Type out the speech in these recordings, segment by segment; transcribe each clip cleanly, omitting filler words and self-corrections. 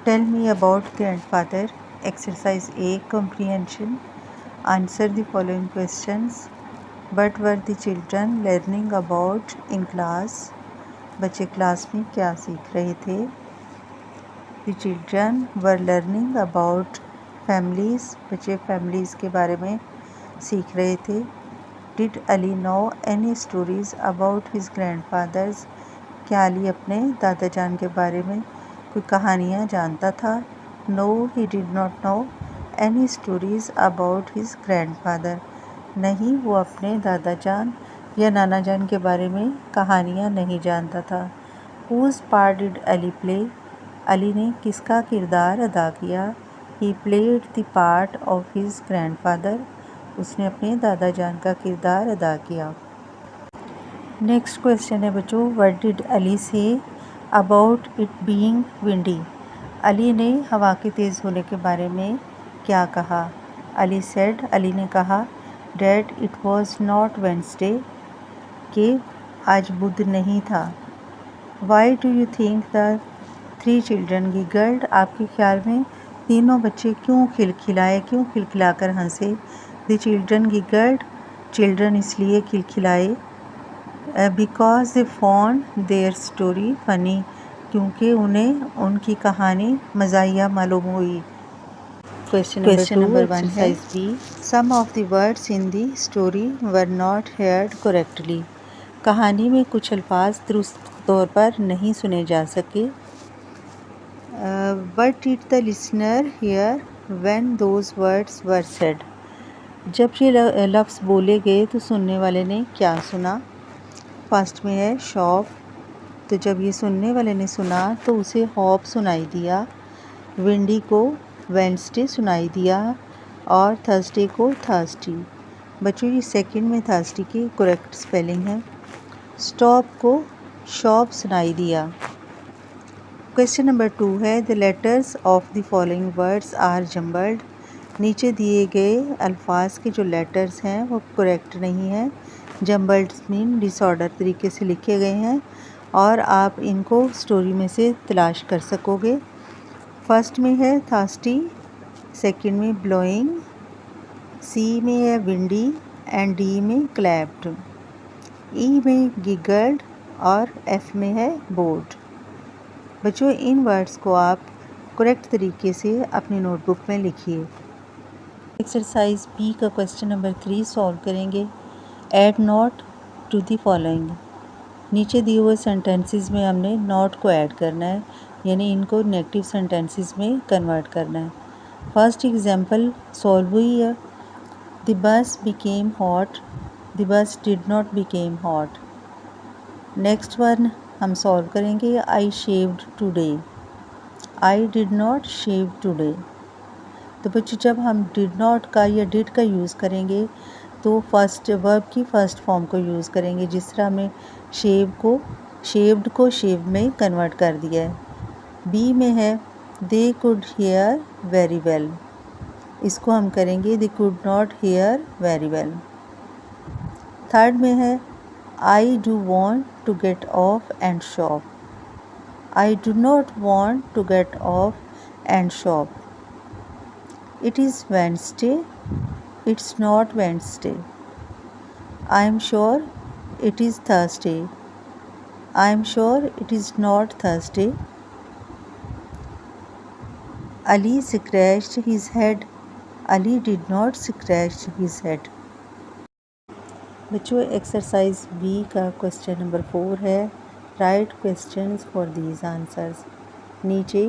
Tell me about grandfather. Exercise A. Comprehension. Answer the following questions. What were the children learning about in class? बच्चे class में क्या सीख रहे थे? The children were learning about families. बच्चे families के बारे में सीख रहे थे. Did Ali know any stories about his grandfathers? क्या अली अपने दादा जान के बारे में कोई कहानियाँ जानता था? No, he did not know any stories about his grandfather. नहीं, वो अपने दादा जान या नाना जान के बारे में कहानियाँ नहीं जानता था. Whose part did Ali play? Ali ने किसका किरदार अदा किया? He played the part of his grandfather. उसने अपने दादा जान का किरदार अदा किया. नेक्स्ट क्वेश्चन है बच्चों, what did Ali say about it being windy? Ali ने हवा के तेज़ होने के बारे में क्या कहा? अली ने कहा that it was not Wednesday, कि आज बुध नहीं था. Why do you think the 3 children giggled? आपके ख्याल में तीनों बच्चे क्यों खिलखिलाकर हंसे? द चिल्ड्रन गिगल्ड, चिल्ड्रन इसलिए खिलखिलाए because they found their story funny, क्योंकि उन्हें उनकी कहानी मज़ाहिया मालूम हुई. क्वेश्चन नंबर 1 है, some of the words in the story were not heard correctly. कहानी में कुछ अल्फाज दुरुस्त तौर पर नहीं सुने जा सके. What did the listener here when those words were said? जब ये लफ्ज़ बोले गए तो सुनने वाले ने क्या सुना? फर्स्ट में है शॉप, तो जब ये सुनने वाले ने सुना तो उसे हॉप सुनाई दिया. विंडी को वेंसडे सुनाई दिया और थर्सडे को थर्सटी. बच्चों ये सेकंड में थर्सटी की करेक्ट स्पेलिंग है. स्टॉप को शॉप सुनाई दिया. क्वेश्चन नंबर 2 है, the letters of the following words are jumbled. नीचे दिए गए अल्फाज के जो लेटर्स हैं वो करेक्ट नहीं हैं. जम्बल्ड मीन डिसऑर्डर तरीके से लिखे गए हैं और आप इनको स्टोरी में से तलाश कर सकोगे. फर्स्ट में है थर्स्टी, सेकंड में ब्लोइंग, सी में है विंडी एंड डी में क्लैप्ड, ई में गिगल्ड और एफ में है बोर्ड. बच्चों इन वर्ड्स को आप करेक्ट तरीके से अपनी नोटबुक में लिखिए. एक्सरसाइज बी का क्वेश्चन नंबर 3 सॉल्व करेंगे. Add not to the following. नीचे दिए हुए सेंटेंसेस में हमने नॉट को ऐड करना है, यानी इनको नेगेटिव सेंटेंसेस में कन्वर्ट करना है. फर्स्ट एग्जांपल सॉल्व हुई है, the bus became hot, the bus did not became hot. Next one हम सॉल्व करेंगे, I shaved today, I did not shave today. तो बच्चों जब हम डिड नॉट का या डिड का यूज़ करेंगे तो फर्स्ट वर्ब की फ़र्स्ट फॉर्म को यूज़ करेंगे, जिस तरह हमने शेव्ड को शेव में कन्वर्ट कर दिया है. बी में है they could hear very well, इसको हम करेंगे they could not hear very well. Third में है I do want to get off and shop, I do not want to get off and shop. It is Wednesday, it's not Wednesday. I am sure it is Thursday. I am sure it is not Thursday. Ali scratched his head. Ali did not scratch his head. बच्चों exercise B का question number 4 है, right questions for these answers. नीचे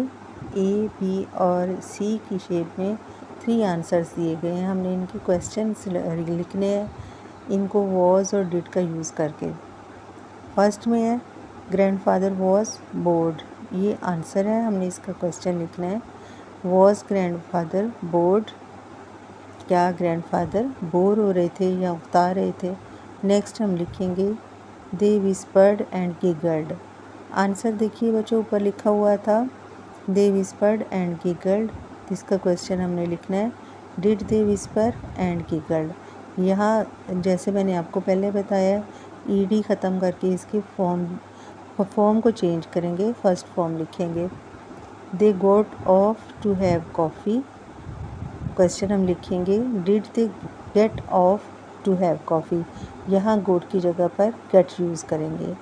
A B और सी की shape में 3 answers दिए गए हैं. हमने इनके क्वेश्चंस लिखने हैं, इनको वॉज और डिड का यूज़ करके. फर्स्ट में है ग्रैंडफादर वॉज बोर्ड, ये आंसर है, हमने इसका क्वेश्चन लिखना है. वॉज ग्रैंडफादर बोर्ड, क्या ग्रैंडफादर बोर हो रहे थे या उकता रहे थे? नेक्स्ट हम लिखेंगे दे विस्पर्ड एंड गिगल्ड. आंसर देखिए बच्चों ऊपर लिखा हुआ था दे विस्पर्ड एंड गिगल्ड, इसका क्वेश्चन हमने लिखना है did they whisper and giggled. यहाँ जैसे मैंने आपको पहले बताया ईडी ख़त्म करके इसके फॉर्म को चेंज करेंगे, फर्स्ट फॉर्म लिखेंगे. They got off to have coffee. Question हम लिखेंगे did they get off to have coffee. यहाँ गोट की जगह पर गेट यूज़ करेंगे।